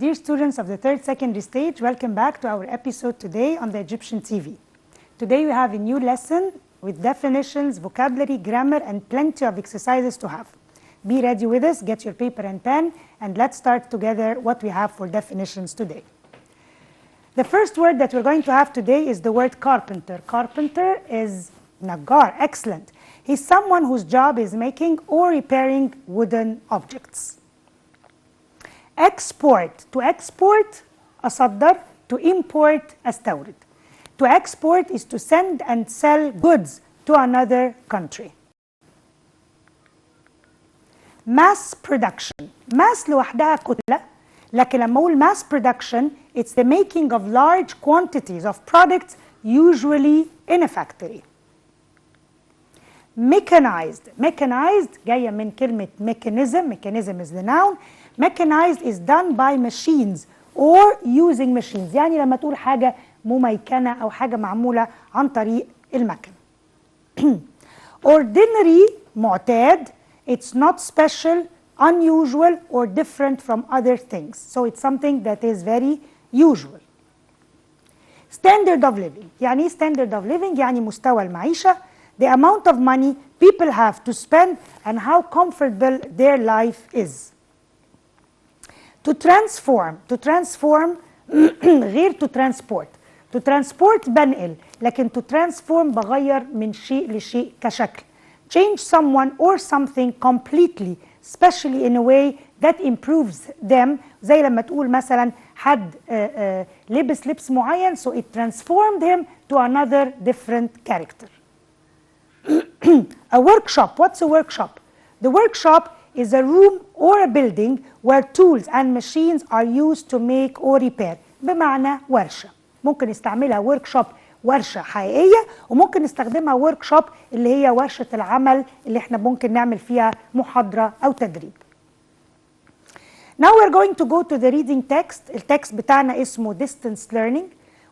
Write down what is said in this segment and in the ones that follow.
Dear students of the third secondary stage, welcome back to our episode today on the Egyptian TV. Today we have a new lesson with definitions, vocabulary, grammar, and plenty of exercises to have. Be ready with us, get your paper and pen, and let's start together what we have for definitions today. The first word that we're going to have today is the word carpenter. Carpenter is Naggar, excellent. He's someone whose job is making or repairing wooden objects. Export. To export, أصدر. To import, أستورد. To export is to send and sell goods to another country. Mass production. Mass لوحدها كتلة. لكن لما أقول mass production, it's the making of large quantities of products, usually in a factory. Mechanized. Mechanized جاية من كلمة mechanism. Mechanism is the noun. Mechanized is done by machines or using machines. يعني لما تقول حاجة مميكنة أو حاجة معمولة عن طريق المكن. Ordinary معتاد. It's not special, unusual, or different from other things. So it's something that is very usual. Standard of living. يعني standard of living يعني مستوى المعيشة. The amount of money people have to spend and how comfortable their life is. To transform. To transform غير to transport. To transport بنقل لكن to transform بغير من شيء لشيء كشكل. Change someone or something completely, especially in a way that improves them. زي لما تقول مثلا حد لبس لبس معين so it transformed him to another different character. A workshop. What's a workshop? The workshop is a room or a building where tools and machines are used to make or repair. بمعنى ورشة. ممكن نستعملها workshop ورشة حقيقية وممكن نستخدمها workshop اللي هي ورشة العمل اللي احنا ممكن نعمل فيها محاضرة أو تدريب. Now we're going to go to the reading text. التكست بتاعنا اسمه distance learning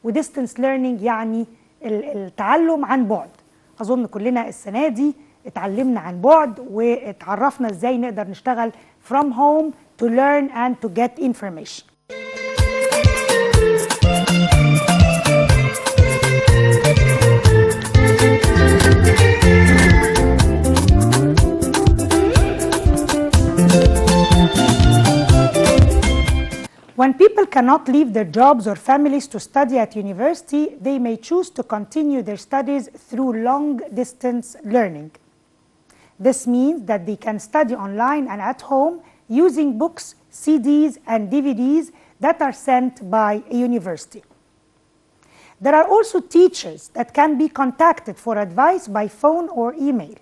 و distance learning يعني التعلم عن بعد. أظن كلنا السنة دي اتعلمنا عن بعد واتعرفنا ازاي نقدر نشتغل from home to learn and to get information. When people cannot leave their jobs or families to study at university, they may choose to continue their studies through long-distance learning. This means that they can study online and at home using books, CDs, and DVDs that are sent by a university. There are also teachers that can be contacted for advice by phone or email.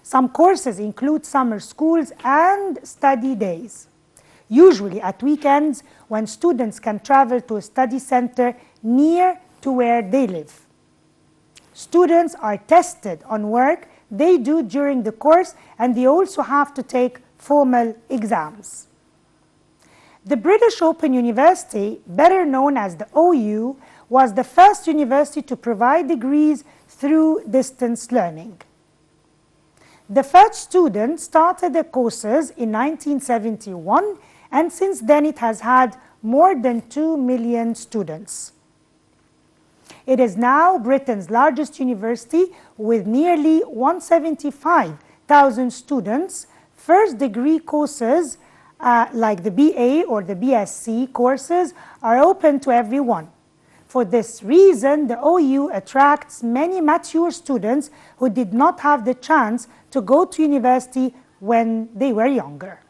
Some courses include summer schools and study days, usually at weekends when students can travel to a study center near to where they live. Students are tested on work they do during the course and they also have to take formal exams. The British Open University, better known as the OU, was the first university to provide degrees through distance learning. The first students started the courses in 1971 and since then it has had more than 2 million students. It is now Britain's largest university with nearly 175,000 students. First degree courses like the BA or the BSc courses are open to everyone. For this reason, the OU attracts many mature students who did not have the chance to go to university when they were younger.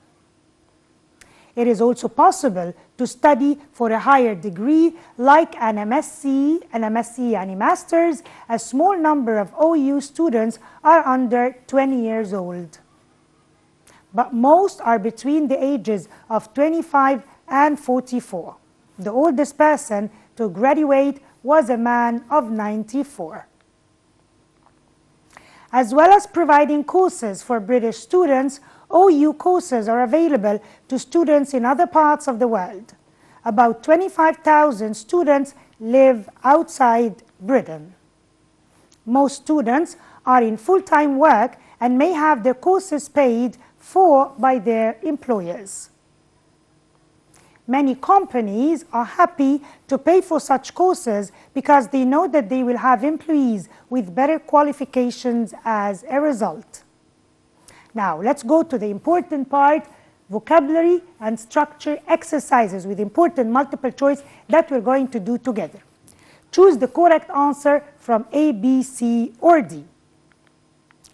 It is also possible to study for a higher degree like an MSc يعني Masters. A small number of OU students are under 20 years old. But most are between the ages of 25 and 44. The oldest person to graduate was a man of 94. As well as providing courses for British students, OU courses are available to students in other parts of the world. About 25,000 students live outside Britain. Most students are in full-time work and may have their courses paid for by their employers. Many companies are happy to pay for such courses because they know that they will have employees with better qualifications as a result. Now, let's go to the important part, vocabulary and structure exercises with important multiple choice that we're going to do together. Choose the correct answer from A, B, C, or D.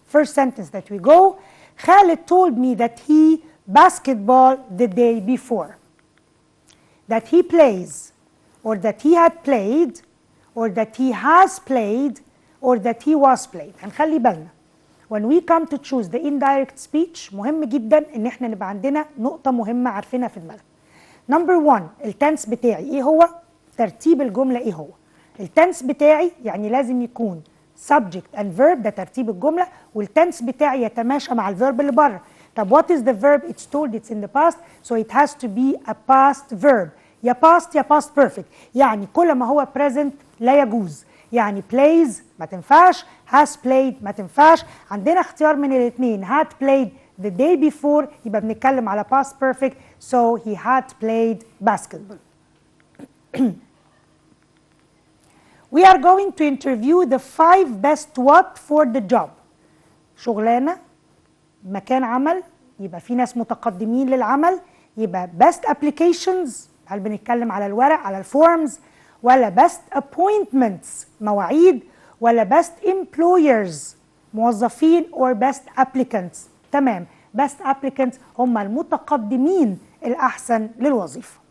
First sentence that we go, Khalid told me that he basketball the day before. That he plays, or that he had played, or that he has played, or that he was played. هنخلي بالنا when we come to choose the indirect speech مهم جدا ان احنا نبقى عندنا نقطة مهمة عارفينها في دماغنا. نمبر 1 التنس بتاعي ايه هو؟ ترتيب الجملة ايه هو؟ التنس بتاعي يعني لازم يكون subject and verb ده ترتيب الجملة، والتنس بتاعي يتماشى مع الفيرب اللي بره. طب what is the verb? It's told it's in the past, so it has to be a past verb. يا past يا past perfect، يعني كل ما هو present لا يجوز. يعني plays ما تنفعش، has played ما تنفعش. عندنا اختيار من الاثنين، had played the day before يبقى بنتكلم على past perfect, so he had played basketball. We are going to interview the 5 best what for the job. شغلانة، مكان عمل، يبقى في ناس متقدمين للعمل، يبقى best applications، هل بنتكلم على الورق على الفورمز، ولا best appointments مواعيد، ولا best employers موظفين or best applicants. تمام، best applicants هم المتقدمين الأحسن للوظيفة.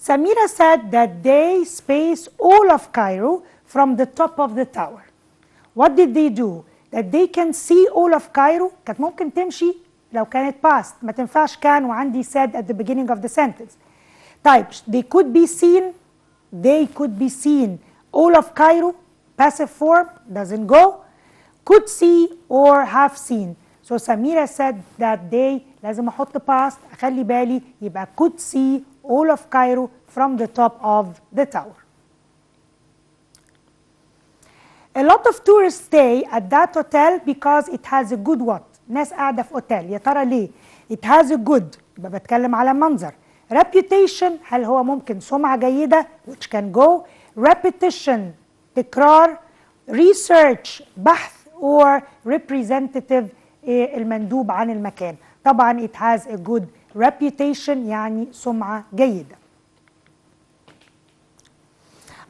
Samira said that they space all of Cairo from the top of the tower. What did they do? That they can see all of Cairo. كانت ممكن تمشي لو كانت past، ما تنفعش كان وعندي said at the beginning of the sentence. طيب they could be seen، they could be seen all of Cairo passive form doesn't go. Could see or have seen. So Samira said that they لازم احط past، اخلي بالي يبقى could see all of Cairo from the top of the tower. A lot of tourists stay at that hotel because it has a good what? ناس قاعدة في اوتيل، يا ترى ليه؟ It has a good، يبقى بتكلم على منظر. Reputation، هل هو ممكن سمعة جيدة which can go. Repetition، تكرار. Research، بحث or representative، المندوب عن المكان. طبعا it has a good reputation يعني سمعة جيدة.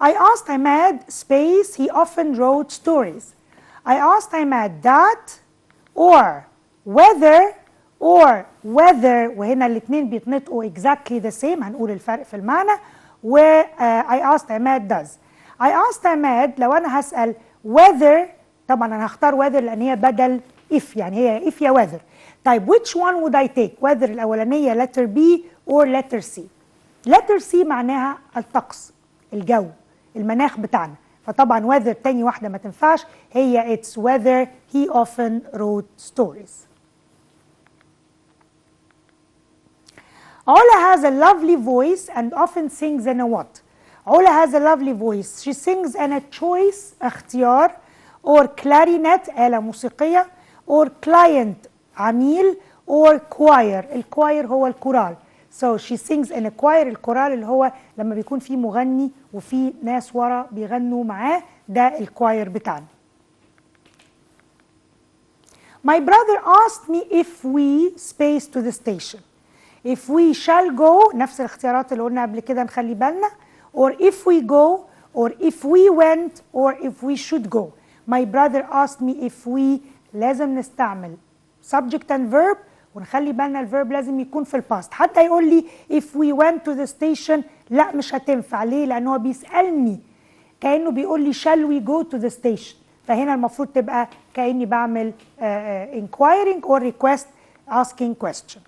I asked Ahmad space he often wrote stories. I asked Ahmad that or whether or whether، وهنا الاثنين بيتنطقوا exactly the same، هنقول الفرق في المعنى. و I asked Ahmad does. I asked Ahmad لو أنا هسأل whether، طبعا أنا هختار whether لأن هي بدل if، يعني هي if يا whether. طيب which one would I take؟ whether الأولانية letter B or letter C. letter C معناها الطقس، الجو، المناخ بتاعنا، فطبعا whether تاني واحدة ما تنفعش، هي it's whether he often wrote stories. Ola has a lovely voice and often sings in a what? Ola has a lovely voice. She sings in a choice، اختيار، or clarinet، آلة موسيقية، or client، عميل، or choir. الكواير هو الكورال. So she sings in a choir. الكورال اللي هو لما بيكون في مغني وفي ناس ورا بيغنوا معاه، ده الكواير بتاعنا. My brother asked me if we space to the station. If we shall go، نفس الاختيارات اللي قلنا قبل كده نخلي بالنا. Or if we go، or if we went، or if we should go. My brother asked me if we، لازم نستعمل subject and verb، ونخلي بالنا الفيرب لازم يكون في الباست. حتى يقول لي if we went to the station، لا مش هتنفع. ليه؟ لأن هو بيسألني كأنه بيقول لي shall we go to the station، فهنا المفروض تبقى كأني بعمل inquiring or request asking question.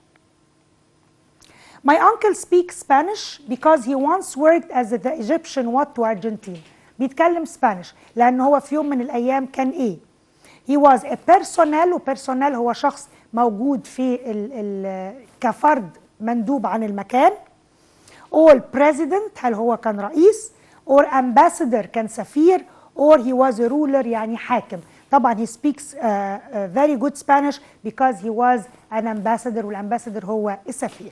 My uncle speaks Spanish because he once worked as the Egyptian what to Argentine. بيتكلم سبانيش لأن هو في يوم من الأيام كان إيه؟ He was a personnel، وبيرسونال هو شخص موجود في كفرد مندوب عن المكان. or president، هل هو كان رئيس. or ambassador، كان سفير. or he was a ruler، يعني حاكم. طبعا he speaks very good Spanish because he was an ambassador والambassador هو السفير.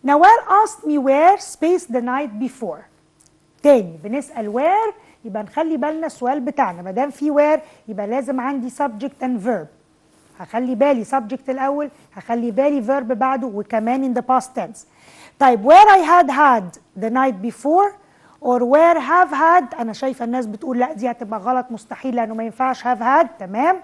نوال asked me where space the night before. تاني بنسأل where يبقى نخلي بالنا السؤال بتاعنا ما دام في where يبقى لازم عندي subject and verb. هخلي بالي subject الأول، هخلي بالي verb بعده، وكمان in the past tense. طيب where I had the night before or where have had، أنا شايفة الناس بتقول لا دي هتبقى غلط مستحيل لأنه ما ينفعش have had، تمام.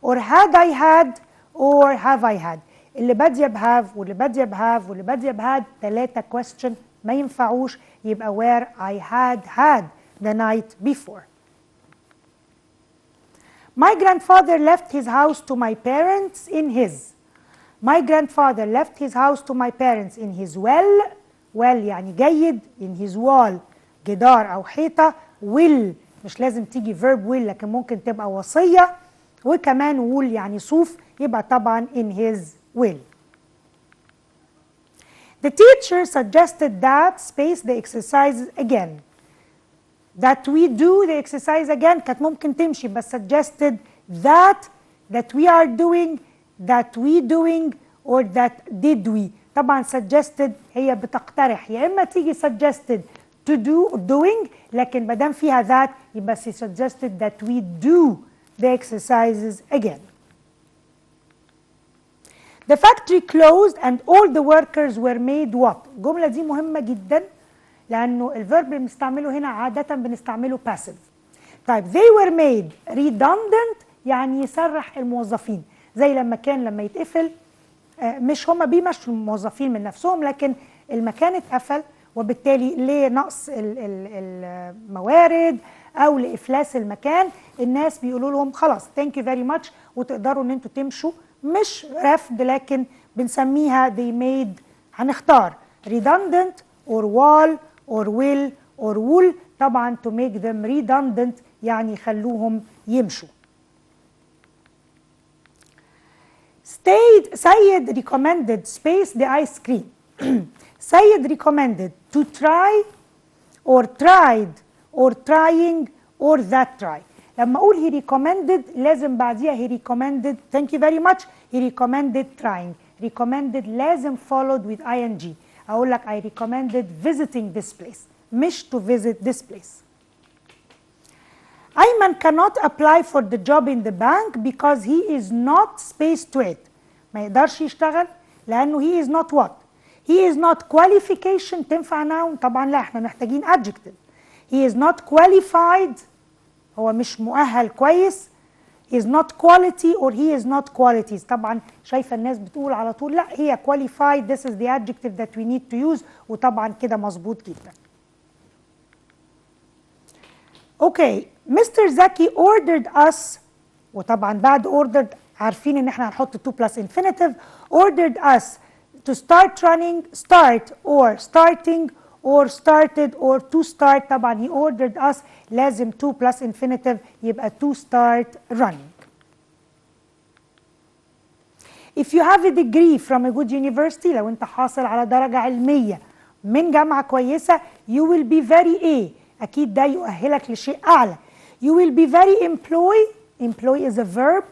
or had I had or have I had، اللي بادية بهاف واللي بادية بهاف واللي بادية بهاد 3 question ما ينفعوش، يبقى where I had the night before. My grandfather left his house to my parents in his. My grandfather left his house to my parents in his well يعني جيد، in his wall جدار أو حيطة، will مش لازم تيجي verb will لكن ممكن تبقى وصية، وكمان wool يعني صوف، يبقى طبعا in his will. The teacher suggested that space the exercises again. That we do the exercise again كانت ممكن تمشي بس suggested that we are doing, that we doing or that did we. طبعا suggested هي بتقترح، يا اما تيجي suggested to do doing لكن ما دام فيها that يبقى she suggested that we do the exercises again. The factory closed and all the workers were made what؟ الجملة دي مهمة جدا لأنه الفيرب اللي بنستعمله هنا عادة بنستعمله passive. طيب they were made redundant يعني يسرح الموظفين، زي لما يتقفل مش هما بيمشوا الموظفين من نفسهم لكن المكان اتقفل وبالتالي لنقص الموارد أو لإفلاس المكان الناس بيقولوا لهم خلاص thank you very much وتقدروا إن انتوا تمشوا، مش رفض لكن بنسميها they made، هنختار redundant or wall or will or wool، طبعا to make them redundant يعني يخلوهم يمشوا. Sayyid recommended space the ice cream. Sayyid recommended to try or tried or trying or that try. لما أقول he recommended لازم بعديها he recommended thank you very much he recommended trying. recommended لازم followed with ing. أقول لك I recommended visiting this place مش to visit this place. Ayman cannot apply for the job in the bank because he is not space to it. ما يقدرش يشتغل لأنه he is not what؟ he is not qualification تنفع noun؟ طبعا لا، احنا محتاجين adjective. he is not qualified هو مش مؤهل كويس. he is not quality or he is not qualities. طبعا شايفة الناس بتقول على طول لا هي qualified this is the adjective that we need to use وطبعا كده مظبوط جدا. اوكي مستر زكي ordered us وطبعا بعد ordered عارفين ان احنا هنحط 2 plus infinitive. ordered us to start running start or starting or started or to start. طبعا he ordered us لازم 2 plus infinitive يبقى to start running. If you have a degree from a good university لو انت حاصل على درجة علمية من جامعة كويسة you will be very A أكيد ده يؤهلك لشيء أعلى. You will be very employ is a verb.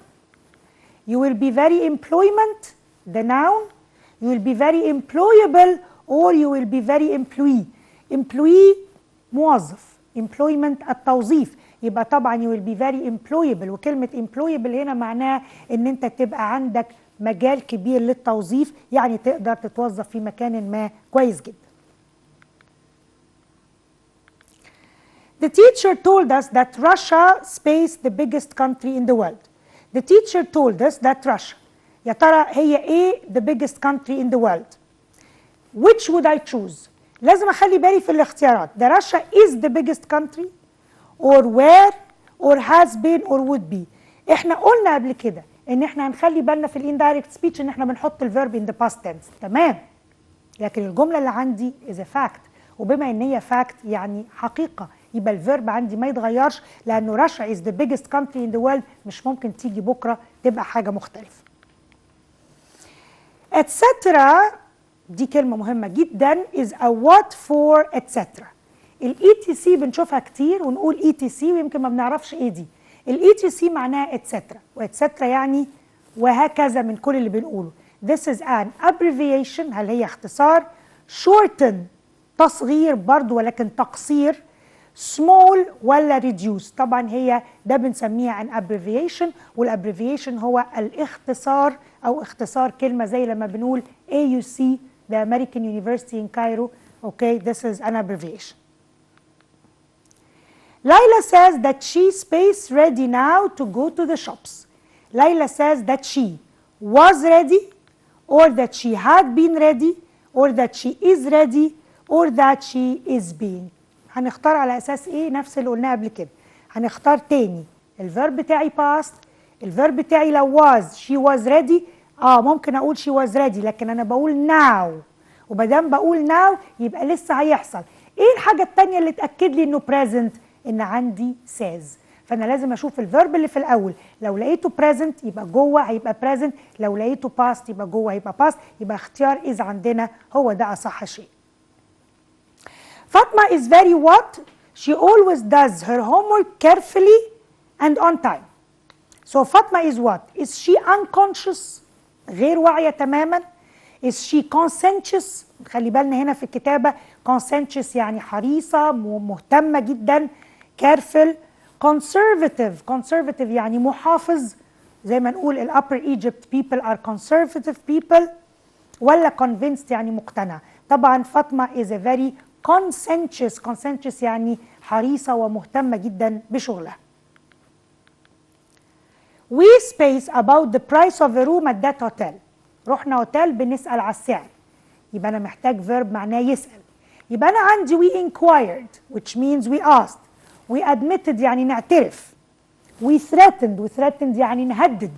You will be very employment the noun. You will be very employable or you will be very employee. employee موظف. employment التوظيف يبقى طبعا you will be very employable وكلمة employable هنا معناها ان انت تبقى عندك مجال كبير للتوظيف يعني تقدر تتوظف في مكان ما كويس جدا. The teacher told us that Russia space the biggest country in the world. The teacher told us that Russia يا ترى هي ايه the biggest country in the world. Which would I choose؟ لازم اخلي بالي في الاختيارات. The Russia is the biggest country or where or has been or would be. احنا قلنا قبل كده ان احنا هنخلي بالنا في الاندايركت سبيتش ان احنا بنحط الفيرب in the past tense تمام، لكن الجمله اللي عندي is a fact وبما ان هي fact يعني حقيقه يبقى الفيرب عندي ما يتغيرش لانه رشا is the biggest country in the world مش ممكن تيجي بكره تبقى حاجه مختلفه. etc دي كلمه مهمه جدا is a what for etc. الاي تي سي بنشوفها كتير ونقول اي تي سي ويمكن ما بنعرفش ايه دي. الاي تي سي معناها اتسترا، واتسترا يعني وهكذا من كل اللي بنقوله. This is an abbreviation، هل هي اختصار؟ shorten تصغير برضو ولكن تقصير، small ولا reduce؟ طبعا هي ده بنسميها an abbreviation، والابريفيشن هو الاختصار او اختصار كلمة زي لما بنقول AUC the American University in Cairo. Okay, this is an abbreviation. Layla says that she's space ready now to go to the shops. Layla says that she was ready, or that she had been ready, or that she is ready, or that she is being. هنختار على اساس ايه؟ نفس اللي قلناه قبل كده. هنختار تاني الفيرب بتاعي past، الفيرب بتاعي لو was she was ready ممكن اقول she was ready، لكن انا بقول now، ومادام بقول now يبقى لسه هيحصل. ايه الحاجه الثانيه اللي تاكد لي انه present؟ ان عندي says. فانا لازم اشوف الفيرب اللي في الاول، لو لقيته present يبقى جوه هيبقى present، لو لقيته past يبقى جوه هيبقى past، يبقى اختيار is عندنا هو ده اصح شيء. Fatma is very what? She always does her homework carefully and on time. So Fatma is what? Is she unconscious؟ غير واعية تماما. Is she conscientious؟ خلي بالنا هنا في الكتابة conscientious يعني حريصة مهتمة جدا. careful. conservative يعني محافظ، زي ما نقول ال Upper Egypt people are conservative people. ولا convinced يعني مقتنع. طبعا فاطمة is a very conscientious يعني حريصة ومهتمة جدا بشغلها. We space about the price of a room at that hotel. رحنا هوتيل بنسأل على السعر، يبقى أنا محتاج verb معناه يسأل. يبقى أنا عندي we inquired which means we asked. we admitted يعني نعترف. we threatened يعني نهدد.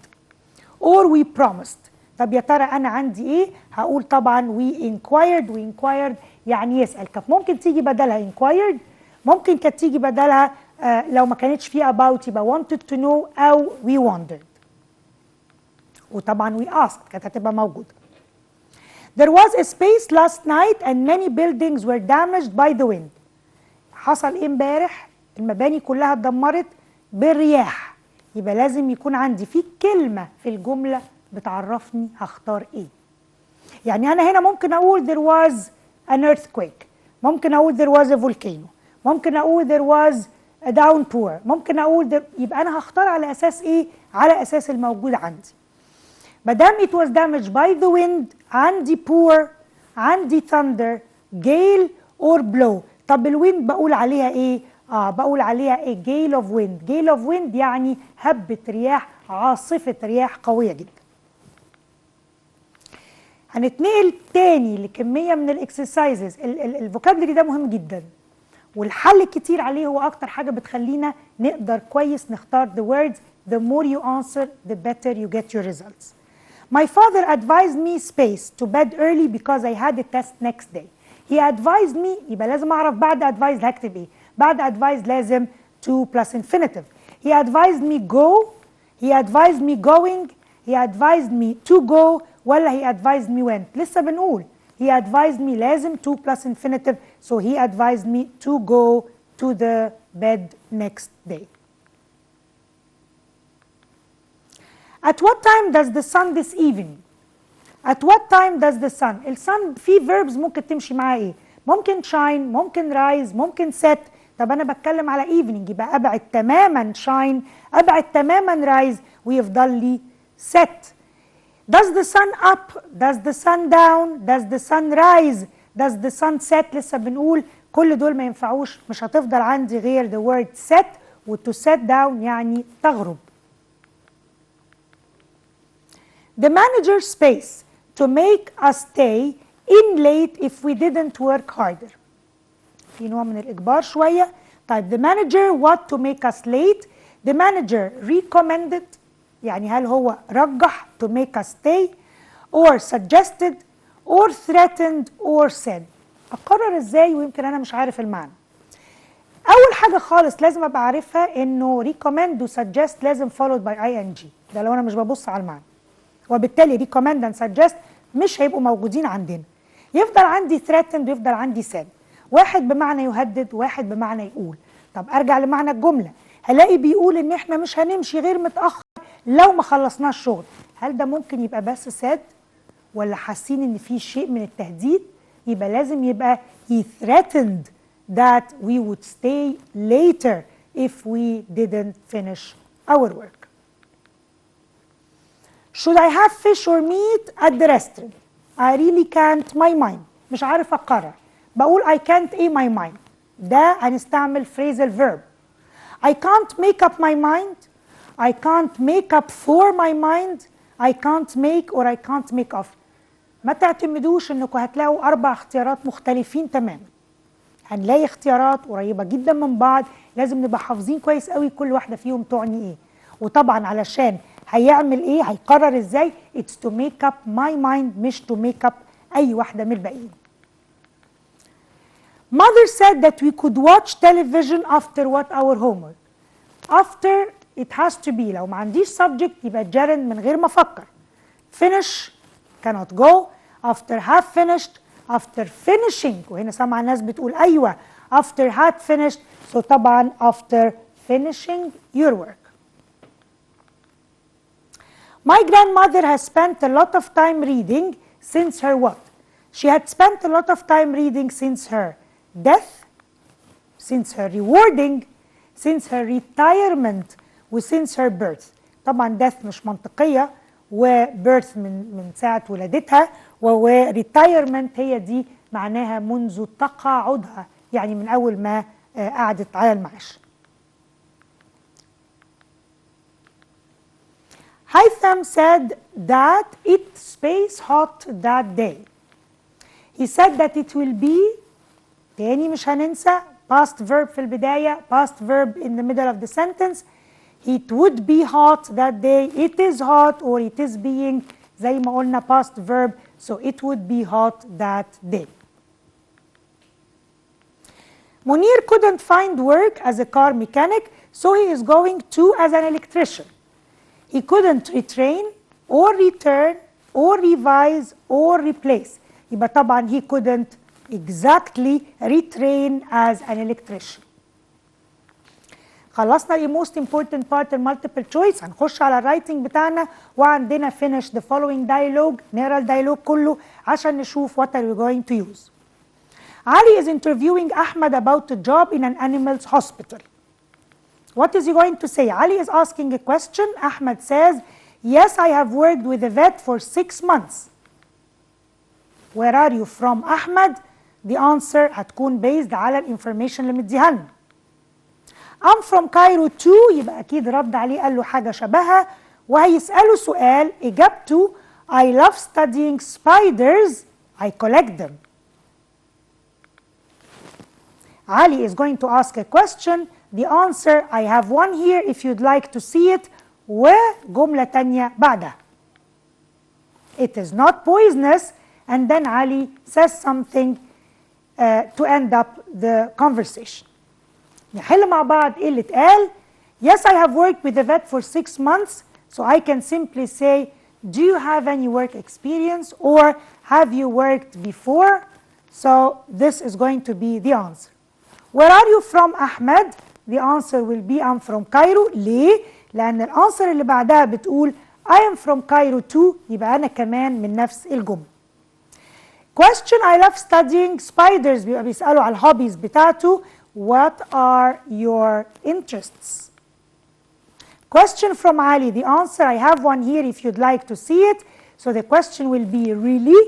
or we promised. طب يا ترى أنا عندي إيه؟ هقول طبعا we inquired يعني يسأل. كانت ممكن تيجي بدلها inquired، ممكن كانت تيجي بدلها لو ما كانتش فيه about يبقى wanted to know أو we wondered. وطبعا we asked كانت هتبقى موجودة. There was a space last night and many buildings were damaged by the wind. حصل إيه امبارح؟ المباني كلها اتدمرت بالرياح. يبقى لازم يكون عندي في كلمة في الجملة بتعرفني هختار إيه. يعني أنا هنا ممكن أقول there was an earthquake، ممكن أقول there was a volcano، ممكن أقول there was a downpour، ممكن أقول يبقى أنا هختار على أساس إيه؟ على أساس الموجود عندي. مادام it was damaged by the wind عندي pour، عندي thunder، gale or blow. طب الويند بقول عليها إيه؟ بقول عليها a gale of wind. gale of wind يعني هبة رياح، عاصفة رياح قوية جدا. هنتنقل تاني لكمية من الاكسرسايزز. الفوكابلري ده مهم جدا، والحل كتير عليه هو أكتر حاجة بتخلينا نقدر كويس نختار the words. The more you answer the better you get your results. My father advised me space to bed early because I had a test next day. He advised me، يبقى لازم أعرف بعد advised هكتب إيه. بعد advised لازم to plus infinitive. He advised me go، he advised me going، he advised me to go، ولا he advised me when. لسه بنقول he advised me لازم to plus infinitive، so he advised me to go to the bed next day. At what time does the sun this evening? At what time does the sun؟ الsun في verbs ممكن تمشي معاه ايه؟ ممكن shine، ممكن rise، ممكن set. طب انا بتكلم على evening يبقى ابعد تماما shine، ابعد تماما rise، ويفضل لي set. Does the sun up؟ Does the sun down؟ Does the sun rise؟ Does the sun set؟ لسه بنقول كل دول ما ينفعوش، مش هتفضل عندي غير the word set، و to set down يعني تغرب. The manager space to make us stay in late if we didn't work harder. في نوع من الإجبار شوية. طيب the manager what to make us late؟ The manager recommended يعني هل هو رجح to make us stay، or suggested or threatened or said. أقرر إزاي ويمكن أنا مش عارف المعنى؟ أول حاجة خالص لازم أبقى عارفها إنه recommend و suggest لازم followed by ing، ده لو أنا مش ببص على المعنى، وبالتالي recommend and suggest مش هيبقوا موجودين عندنا. يفضل عندي threatened ويفضل عندي said. واحد بمعنى يهدد، واحد بمعنى يقول. طب ارجع لمعنى الجملة، هلاقي بيقول ان احنا مش هنمشي غير متأخر لو ما خلصناش الشغل. هل ده ممكن يبقى بس ساد ولا حاسين ان في شيء من التهديد؟ يبقى لازم يبقى he threatened that we would stay later if we didn't finish our work. Should I have fish or meat at the restaurant? I really can't my mind. مش عارف أقرر. بقول I can't my mind. ده هنستعمل phrasal verb. I can't make up my mind. I can't make up for my mind. I can't make or I can't make of. ما تعتمدوش انكم هتلاقوا 4 اختيارات مختلفين تماما. هنلاقي اختيارات قريبة جدا من بعض، لازم نبقى حافظين كويس قوي كل واحدة فيهم تعني ايه. وطبعا علشان هيعمل ايه، هيقرر ازاي، it's to make up my mind مش to make up اي واحدة من الباقيين. Mother said that we could watch television after what our homework. After it has to be، لو ما عنديش subject يبقى gerund من غير ما افكر. Finish cannot go. After have finished. After finishing، وهنا سامعة ناس بتقول أيوة after had finished. So طبعا after finishing your work. My grandmother has spent a lot of time reading since her what? She had spent a lot of time reading since her death, since her rewarding, since her retirement, و since her birth. طبعا death مش منطقية، و birth من ساعة ولادتها، و retirement هي دي معناها منذ تقاعدها، يعني من أول ما قعدت على المعاش. Haitham said that it's space hot that day. He said that it will be، تاني مش هننسى past verb في البداية، past verb in the middle of the sentence. It would be hot that day. It is hot or it is being، زي ما قلنا past verb. So it would be hot that day. Munir couldn't find work as a car mechanic, so he is going to as an electrician. He couldn't retrain or return or revise or replace. يبقى طبعا he couldn't exactly retrain as an electrician. خلصنا ال most important part المالتيبل choice. هنخش على الرايتنج بتاعنا، وعندنا finish the following dialogue. نقرا الديالوج كله عشان نشوف what are we going to use. Ali is interviewing Ahmed about a job in an animal's hospital. What is he going to say? Ali is asking a question. Ahmed says, yes, I have worked with a vet for 6 months. Where are you from, Ahmed? The answer هتكون based على الانفورميشن اللي مديها لنا. I'm from Cairo too. يبقى أكيد رد عليه قال له حاجة شبهها، وهيسأله سؤال إجابته I love studying spiders. I collect them. Ali is going to ask a question. The answer I have one here if you'd like to see it. وجملة تانية بعدها. It is not poisonous. And then Ali says something to end up the conversation. نحل مع بعض ايه اللي اتقال. Yes, I have worked with the vet for 6 months. So I can simply say, do you have any work experience or have you worked before? So this is going to be the answer. Where are you from, Ahmed? The answer will be I'm from Cairo. ليه؟ لأن الأنسر اللي بعدها بتقول I am from Cairo too. يبقى أنا كمان من نفس الجملة. Question I love studying spiders. بيبقى بيسألوا على الهوبيز بتاعته. What are your interests? Question from Ali. The answer I have one here if you'd like to see it. So the question will be really,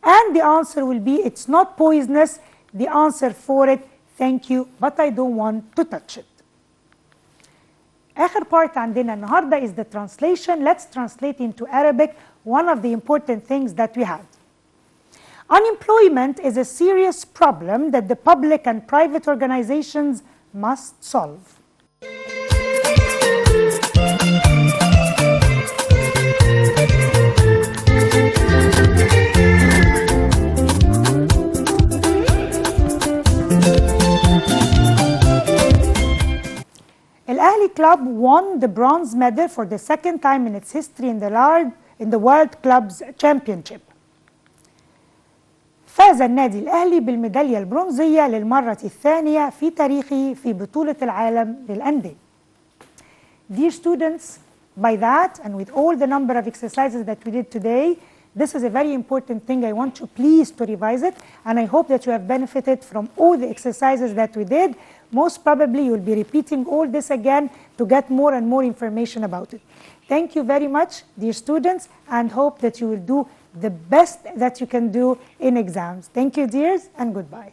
and the answer will be it's not poisonous. The answer for it, thank you, but I don't want to touch it. آخر part عندنا النهارده is the translation. Let's translate into Arabic one of the important things that we had. Unemployment is a serious problem that the public and private organizations must solve. Al-Ahli club won the bronze medal for the second time in its history in the World Clubs Championship. فاز النادي الأهلي بالميدالية البرونزية للمرة الثانية في تاريخه في بطولة العالم للأندية. Dear students, by that and with all the number of exercises that we did today, this is a very important thing. I want you please to revise it, and I hope that you have benefited from all the exercises that we did. Most probably you will be repeating all this again to get more and more information about it. Thank you very much, dear students, and hope that you will do the best that you can do in exams. Thank you, dears, and goodbye.